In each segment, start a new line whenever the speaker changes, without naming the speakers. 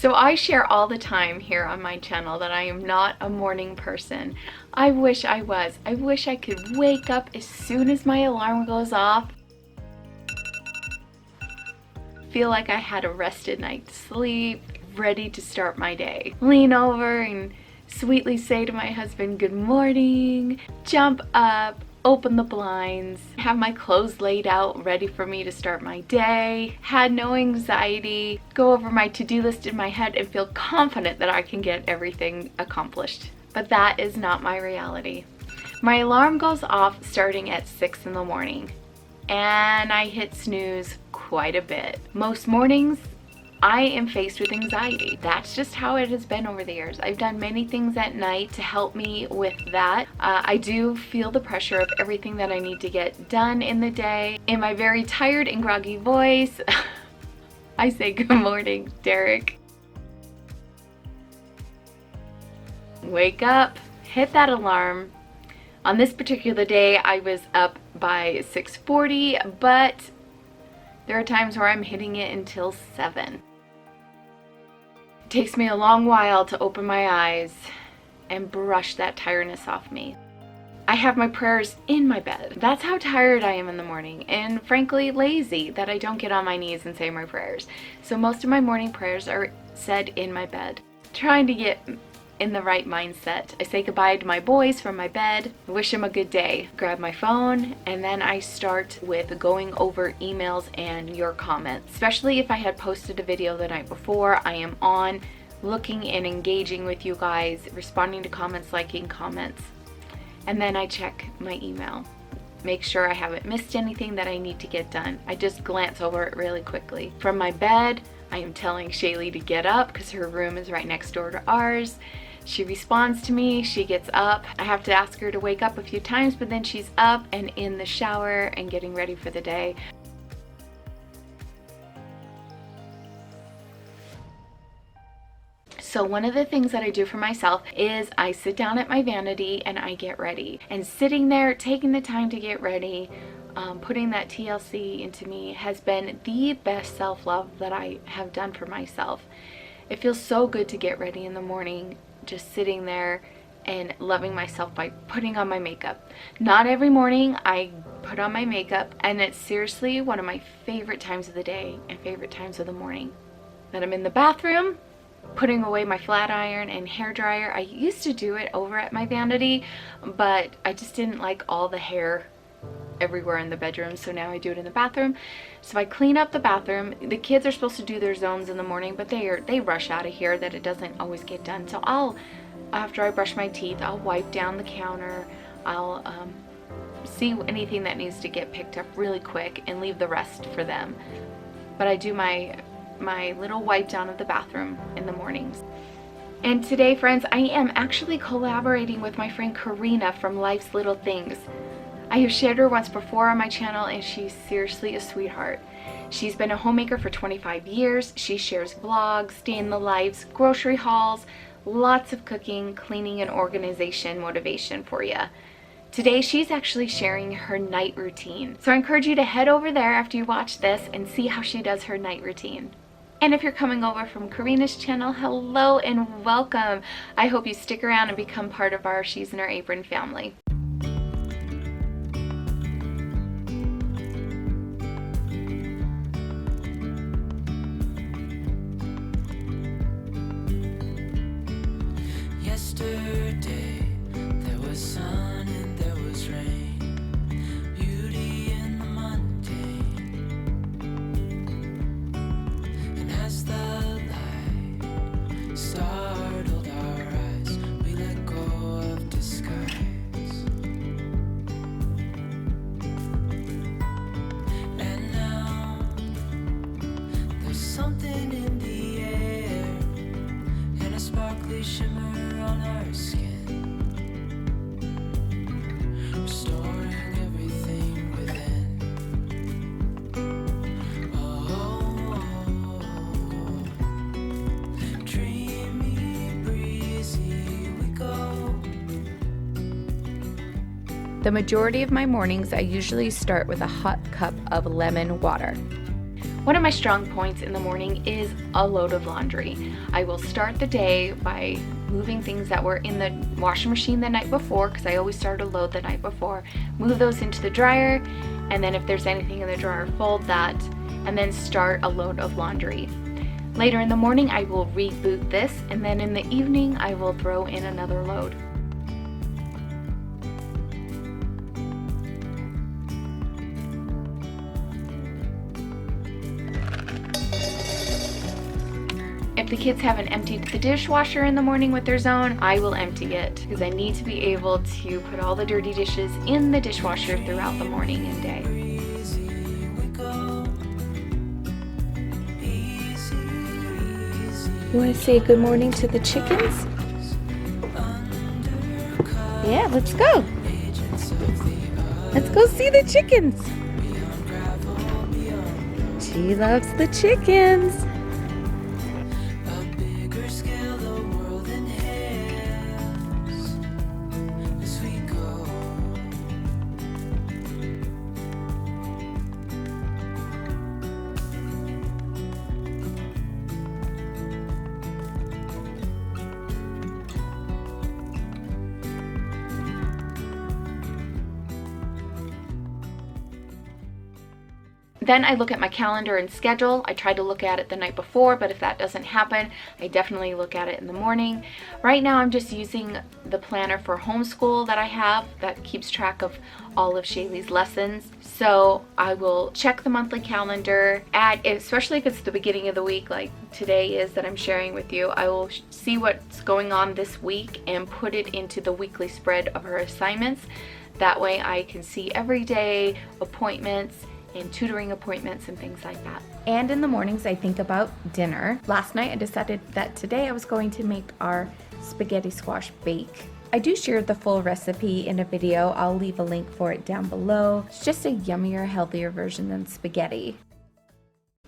So I share all the time here on my channel that I am not a morning person. I wish I was. I wish I could wake up as soon as my alarm goes off, feel like I had a rested night's sleep, ready to start my day. Lean over and sweetly say to my husband, good morning, jump up, open the blinds, have my clothes laid out ready for me to start my day, had no anxiety, go over my to-do list in my head and feel confident that I can get everything accomplished. But that is not my reality. My alarm goes off starting at 6 in the morning and I hit snooze quite a bit. Most mornings I am faced with anxiety. That's just how it has been over the years. I've done many things at night to help me with that. I do feel the pressure of everything that I need to get done in the day. In my very tired and groggy voice, I say good morning, Derek. Wake up, hit that alarm. On this particular day, I was up by 6:40, but there are times where I'm hitting it until 7. It takes me a long while to open my eyes and brush that tiredness off me. I have my prayers in my bed. That's how tired I am in the morning, and frankly lazy that I don't get on my knees and say my prayers. So most of my morning prayers are said in my bed. Trying to get in the right mindset. I say goodbye to my boys from my bed, wish them a good day, grab my phone, and then I start with going over emails and your comments. Especially if I had posted a video the night before, I am on looking and engaging with you guys, responding to comments, liking comments, and then I check my email. Make sure I haven't missed anything that I need to get done. I just glance over it really quickly. From my bed, I am telling Shaylee to get up because her room is right next door to ours. She responds to me, she gets up. I have to ask her to wake up a few times, but then she's up and in the shower and getting ready for the day. So one of the things that I do for myself is I sit down at my vanity and I get ready. And sitting there, taking the time to get ready, putting that TLC into me has been the best self-love that I have done for myself. It feels so good to get ready in the morning, just sitting there and loving myself by putting on my makeup. Not every morning I put on my makeup, and it's seriously one of my favorite times of the day and favorite times of the morning. Then I'm in the bathroom putting away my flat iron and hair dryer. I used to do it over at my vanity, but I just didn't like all the hair everywhere in the bedroom, so now I do it in the bathroom. So I clean up the bathroom. The kids are supposed to do their zones in the morning, but they rush out of here that it doesn't always get done. So after I brush my teeth, I'll wipe down the counter. I'll see anything that needs to get picked up really quick and leave the rest for them. But I do my little wipe down of the bathroom in the mornings. And today, friends, I am actually collaborating with my friend Karina from Life's Little Things. I have shared her once before on my channel, and she's seriously a sweetheart. She's been a homemaker for 25 years. She shares vlogs, day in the lives, grocery hauls, lots of cooking, cleaning, and organization motivation for you. Today, she's actually sharing her night routine. So I encourage you to head over there after you watch this and see how she does her night routine. And if you're coming over from Karina's channel, hello and welcome. I hope you stick around and become part of our She's in Her Apron family.
Yesterday, there was sun and there was rain, beauty in the mundane. And as the light startled our eyes, we let go of disguise. And now, there's something in the air, and a sparkly shimmer on our skin, restoring everything within. Oh, dreamy, breezy we go.
The majority of my mornings, I usually start with a hot cup of lemon water. One of my strong points in the morning is a load of laundry. I will start the day by moving things that were in the washing machine the night before, because I always start a load the night before, move those into the dryer, and then if there's anything in the dryer, fold that, and then start a load of laundry. Later in the morning, I will reboot this, and then in the evening, I will throw in another load. If the kids haven't emptied the dishwasher in the morning with their zone, I will empty it because I need to be able to put all the dirty dishes in the dishwasher throughout the morning and day.
You want to say good morning to the chickens? Yeah, let's go. Let's go see the chickens. She loves the chickens.
Then I look at my calendar and schedule. I try to look at it the night before, but if that doesn't happen, I definitely look at it in the morning. Right now I'm just using the planner for Homeschool that I have that keeps track of all of Shaylee's lessons. So I will check the monthly calendar, especially if it's the beginning of the week like today is that I'm sharing with you, I will see what's going on this week and put it into the weekly spread of her assignments. That way I can see every day appointments and tutoring appointments and things like that.
And in the mornings, I think about dinner. Last night, I decided that today I was going to make our spaghetti squash bake. I do share the full recipe in a video. I'll leave a link for it down below. It's just a yummier, healthier version than spaghetti.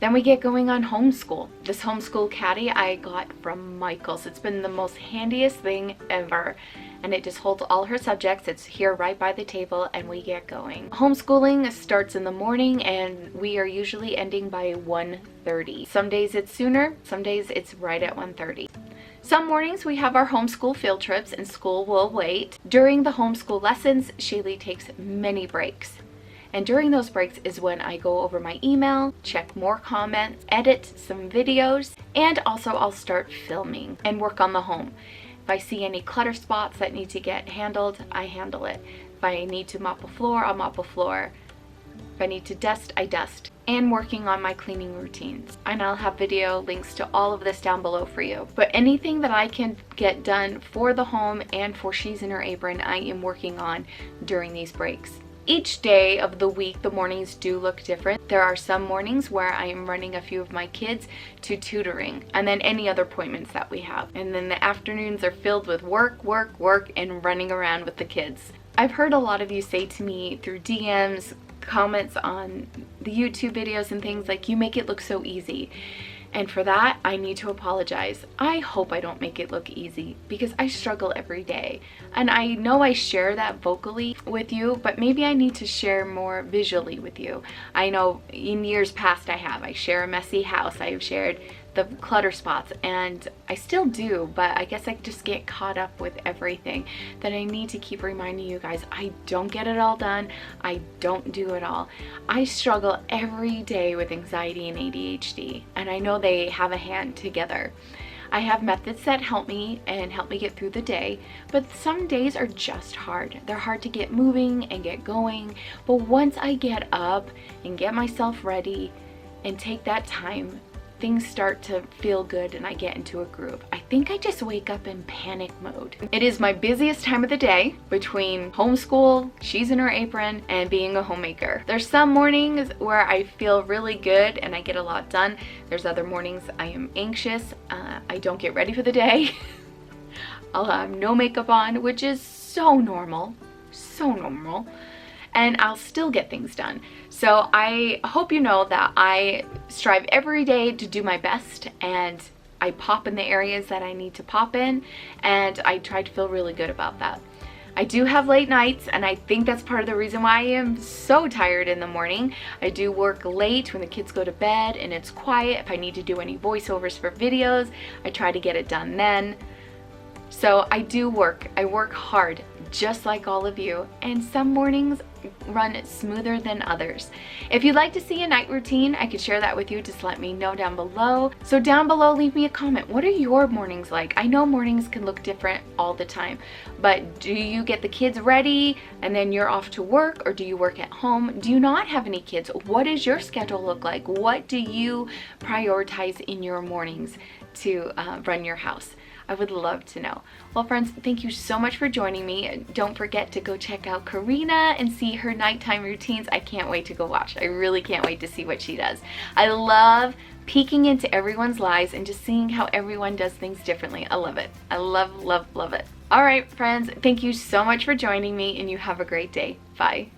Then we get going on Homeschool. This Homeschool caddy I got from Michael's. It's been the most handiest thing ever. And it just holds all her subjects. It's here right by the table and we get going. Homeschooling starts in the morning and we are usually ending by 1:30. Some days it's sooner, some days it's right at 1:30. Some mornings we have our homeschool field trips and school will wait. During the homeschool lessons, Shaylee takes many breaks. And during those breaks is when I go over my email, check more comments, edit some videos, and also I'll start filming and work on the home. If I see any clutter spots that need to get handled, I handle it. If I need to mop a floor, I'll mop a floor. If I need to dust, I dust. And working on my cleaning routines. And I'll have video links to all of this down below for you. But anything that I can get done for the home and for She's in Her Apron, I am working on during these breaks. Each day of the week, the mornings do look different. There are some mornings where I am running a few of my kids to tutoring and then any other appointments that we have. And then the afternoons are filled with work, work, work, and running around with the kids. I've heard a lot of you say to me through DMs, comments on the YouTube videos and things like, you make it look so easy. And for that, I need to apologize. I hope I don't make it look easy because I struggle every day. And I know I share that vocally with you, but maybe I need to share more visually with you. I know in years past I share a messy house. I have shared the clutter spots and I still do, but I guess I just get caught up with everything that I need to keep reminding you guys I don't get it all done. I don't do it all. I struggle every day with anxiety and ADHD and I know they have a hand together. I have methods that help me and help me get through the day, but some days are just hard. They're hard to get moving and get going, but once I get up and get myself ready and take that time, things start to feel good and I get into a groove. I think I just wake up in panic mode. It is my busiest time of the day between homeschool, She's in Her Apron, and being a homemaker. There's some mornings where I feel really good and I get a lot done. There's other mornings I am anxious. I don't get ready for the day. I'll have no makeup on, which is so normal, and I'll still get things done. So I hope you know that I strive every day to do my best and I pop in the areas that I need to pop in and I try to feel really good about that. I do have late nights, and I think that's part of the reason why I am so tired in the morning. I do work late when the kids go to bed and it's quiet. If I need to do any voiceovers for videos, I try to get it done then. So I do work. I work hard, just like all of you, and some mornings run smoother than others. If you'd like to see a night routine, I could share that with you. Just let me know down below. So down below, leave me a comment. What are your mornings like? I know mornings can look different all the time, but do you get the kids ready and then you're off to work, or do you work at home? Do you not have any kids? What does your schedule look like? What do you prioritize in your mornings to run your house? I would love to know. Well, friends, thank you so much for joining me. Don't forget to go check out Karina and see her nighttime routines. I can't wait to go watch. I really can't wait to see what she does. I love peeking into everyone's lives and just seeing how everyone does things differently. I love it. I love, love, love it. All right, friends, thank you so much for joining me, and you have a great day. Bye.